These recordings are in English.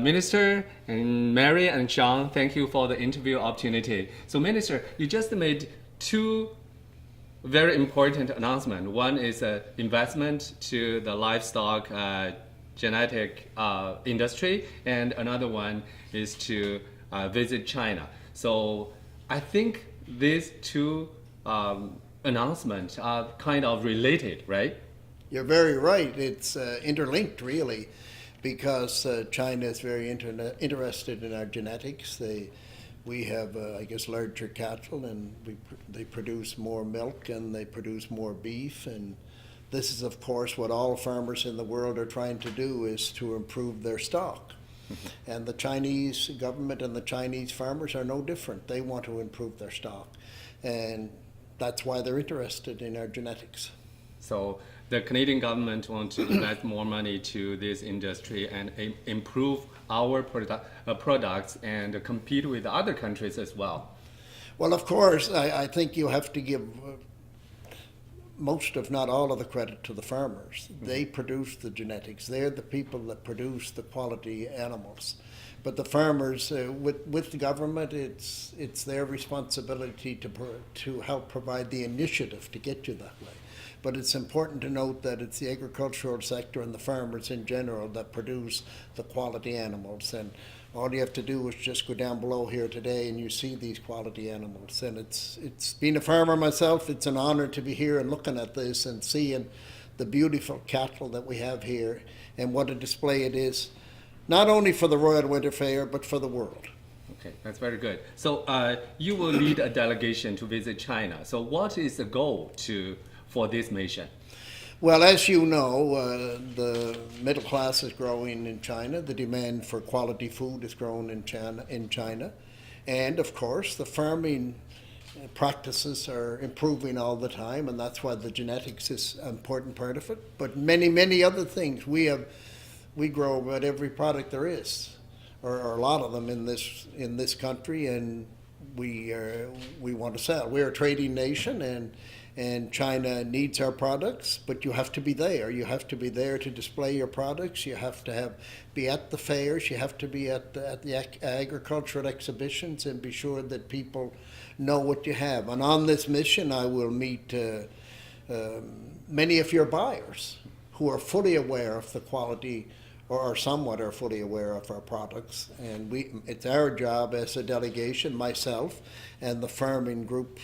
Minister and Mary and John, thank you for the interview opportunity. So, Minister, you just made two very important announcements. One is investment to the livestock genetic industry, and another one is to visit China. So, I think these two announcements are kind of related, right? You're very right. It's interlinked, really, because China is very interested in our genetics. We have, I guess, larger cattle, and they produce more milk and they produce more beef. And this is, of course, what all farmers in the world are trying to do, is to improve their stock. And the Chinese government and the Chinese farmers are no different. They want to improve their stock. And that's why they're interested in our genetics. So the Canadian government wants to invest more money to this industry and improve our products and compete with other countries as well. Well, of course, I think you have to give most, if not all, of the credit to the farmers. They produce the genetics. They're the people that produce the quality animals. But the farmers, with the government, it's their responsibility to help provide the initiative to get you that way. But it's important to note that it's the agricultural sector and the farmers in general that produce the quality animals. And all you have to do is just go down below here today and you see these quality animals. And it's being a farmer myself, it's an honor to be here and looking at this and seeing the beautiful cattle that we have here and what a display it is, not only for the Royal Winter Fair, but for the world. Okay, that's very good. So you will lead a delegation to visit China. So what is the goal for this mission? Well, as you know, the middle class is growing in China. The demand for quality food is growing in China. And, of course, the farming practices are improving all the time, and that's why the genetics is an important part of it. But many, many other things. We grow about every product there is, or a lot of them in this country, and we want to sell. We're a trading nation, and China needs our products, but you have to be there. You have to be there to display your products. You have to be at the fairs. You have to be at the agricultural exhibitions and be sure that people know what you have. And on this mission, I will meet many of your buyers who are fully aware of the quality, or somewhat are fully aware of our products. And it's our job as a delegation, myself and the farming group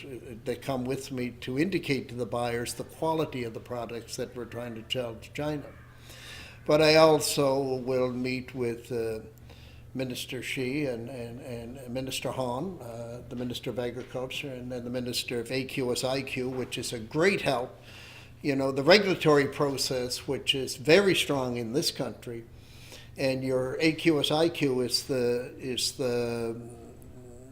that come with me, to indicate to the buyers the quality of the products that we're trying to sell to China. But I also will meet with Minister Xi and Minister Han, the Minister of Agriculture, and then the Minister of AQSIQ, which is a great help. You know, the regulatory process, which is very strong in this country, and your AQSIQ is the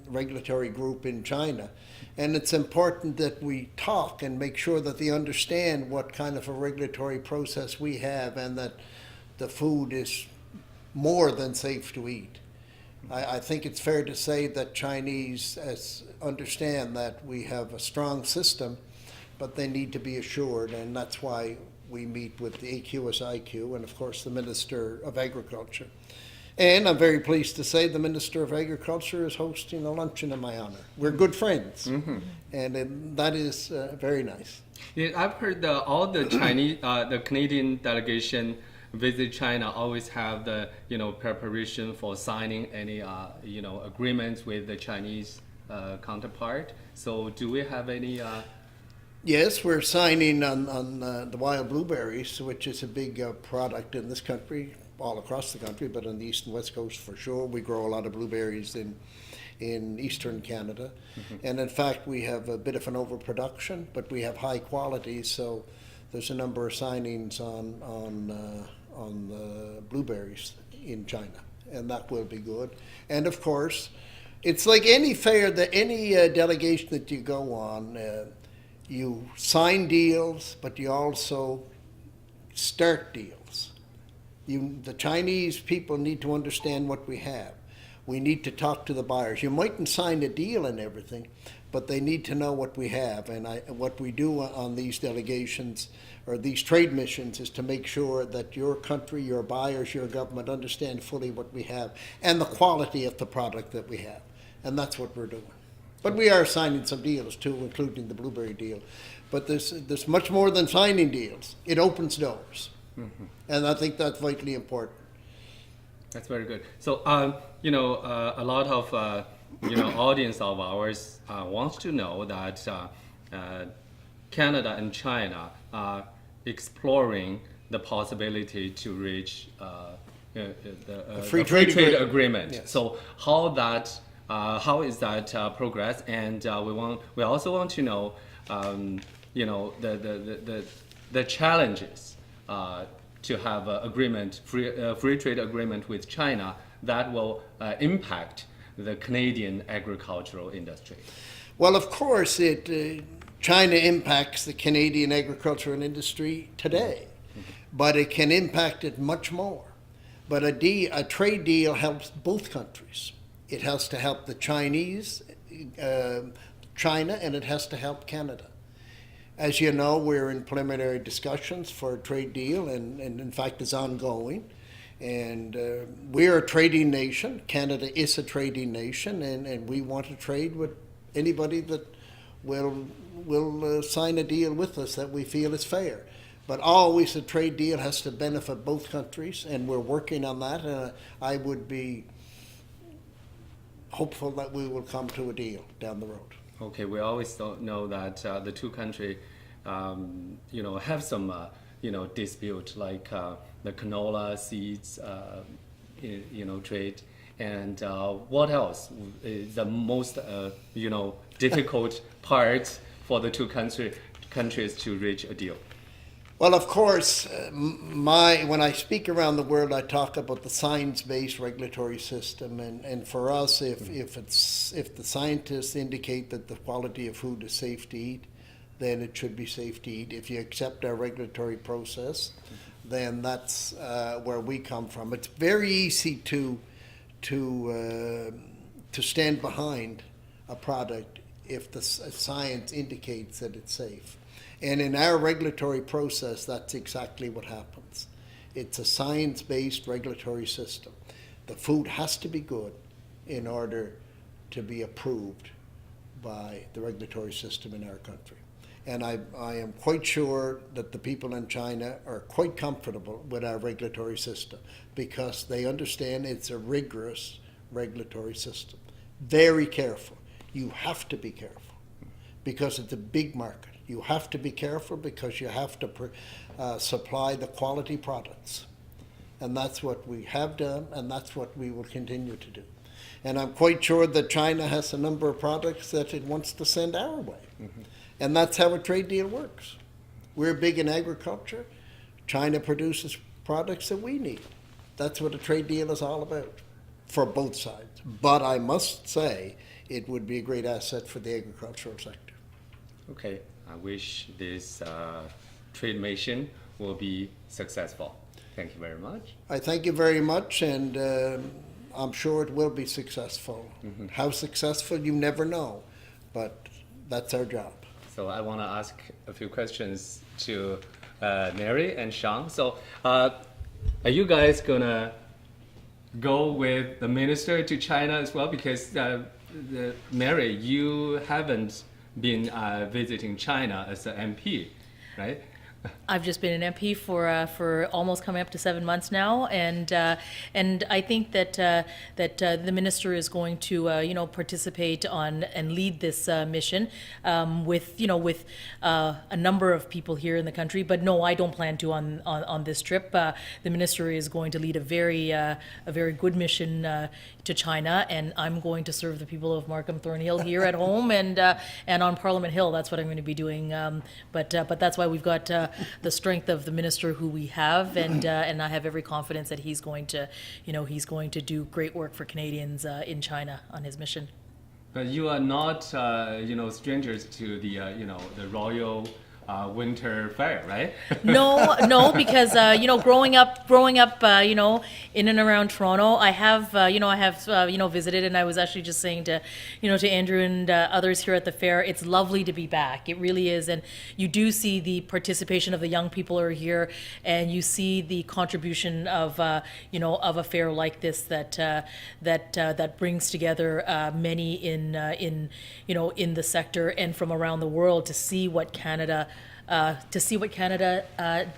regulatory group in China. And it's important that we talk and make sure that they understand what kind of a regulatory process we have, and that the food is more than safe to eat. I think it's fair to say that Chinese understand that we have a strong system, but they need to be assured, and that's why we meet with the AQSIQ and, of course, the Minister of Agriculture. And I'm very pleased to say the Minister of Agriculture is hosting a luncheon in my honor. We're good friends, and that is very nice. Yeah, I've heard all the Chinese, the Canadian delegation visit China always have the preparation for signing any agreements with the Chinese counterpart. So do we have any? Yes, we're signing on the wild blueberries, which is a big product in this country, all across the country, but on the east and west coast for sure. We grow a lot of blueberries in eastern Canada. And in fact, we have a bit of an overproduction, but we have high quality, so there's a number of signings on the blueberries in China, and that will be good. And of course, it's like any fair, any delegation that you go on, you sign deals, but you also start deals. The Chinese people need to understand what we have. We need to talk to the buyers. You mightn't sign a deal and everything, but they need to know what we have. And what we do on these delegations or these trade missions is to make sure that your country, your buyers, your government understand fully what we have and the quality of the product that we have. And that's what we're doing. But we are signing some deals too, including the blueberry deal. But there's much more than signing deals. It opens doors. Mm-hmm. And I think that's vitally important. That's very good. So, a lot of, audience of ours wants to know that Canada and China are exploring the possibility to reach the free trade agreement. Yes. So, how is that progress? And we also want to know, the challenges to have an free trade agreement with China that will impact the Canadian agricultural industry. Well, of course, China impacts the Canadian agricultural industry today, but it can impact it much more. But a trade deal helps both countries. It has to help the Chinese, China, and it has to help Canada. As you know, we're in preliminary discussions for a trade deal, and in fact it's ongoing. And we're a trading nation. Canada is a trading nation, and we want to trade with anybody that will sign a deal with us that we feel is fair. But always a trade deal has to benefit both countries, and we're working on that. And I would be hopeful that we will come to a deal down the road. Okay, we always don't know that the two countries, have some, dispute like the canola seeds, trade, and what else is the most, difficult part for the two countries to reach a deal? Well, of course, when I speak around the world, I talk about the science-based regulatory system, and for us, if the scientists indicate that the quality of food is safe to eat, then it should be safe to eat. If you accept our regulatory process, then that's where we come from. It's very easy to stand behind a product if the science indicates that it's safe. And in our regulatory process, that's exactly what happens. It's a science-based regulatory system. The food has to be good in order to be approved by the regulatory system in our country. And I am quite sure that the people in China are quite comfortable with our regulatory system because they understand it's a rigorous regulatory system. Very careful. You have to be careful because it's a big market. You have to be careful because you have to supply the quality products. And that's what we have done, and that's what we will continue to do. And I'm quite sure that China has a number of products that it wants to send our way. Mm-hmm. And that's how a trade deal works. We're big in agriculture. China produces products that we need. That's what a trade deal is all about for both sides. But I must say, it would be a great asset for the agricultural sector. Okay. I wish this trade mission will be successful. Thank you very much. I thank you very much, and I'm sure it will be successful. Mm-hmm. How successful, you never know, but that's our job. So I want to ask a few questions to Mary and Sean. So are you guys going to go with the minister to China as well? Because Mary, you haven't been visiting China as an MP, right? I've just been an MP for almost coming up to 7 months now, and I think that the minister is going to participate on and lead this mission with a number of people here in the country. But no, I don't plan to on this trip. The minister is going to lead a very good mission to China, and I'm going to serve the people of Markham Thornhill here at home and on Parliament Hill. That's what I'm going to be doing. But that's why we've got the strength of the minister who we have, and I have every confidence that he's going to do great work for Canadians in China on his mission. But you are not strangers to the the royal winter fair, right? No, because growing up, in and around Toronto, I have visited, and I was actually just saying to Andrew and others here at the fair, it's lovely to be back. It really is, and you do see the participation of the young people who are here, and you see the contribution of a fair like this that brings together many in the sector and from around the world to see what Canada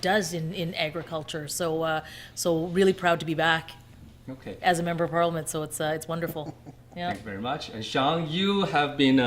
does in agriculture. So really proud to be back Okay. as a member of parliament. So it's wonderful. Yeah. Thank you very much. And Sean, you have been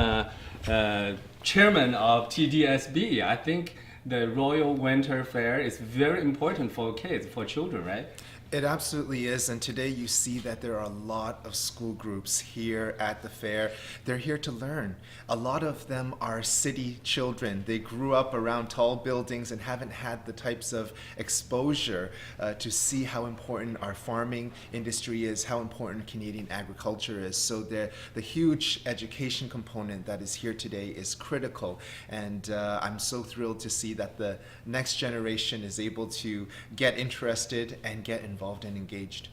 chairman of TDSB. I think the Royal Winter Fair is very important for kids, for children, right? It absolutely is, and today you see that there are a lot of school groups here at the fair. They're here to learn. A lot of them are city children. They grew up around tall buildings and haven't had the types of exposure to see how important our farming industry is, how important Canadian agriculture is. So the huge education component that is here today is critical, and I'm so thrilled to see that the next generation is able to get interested and get involved and engaged.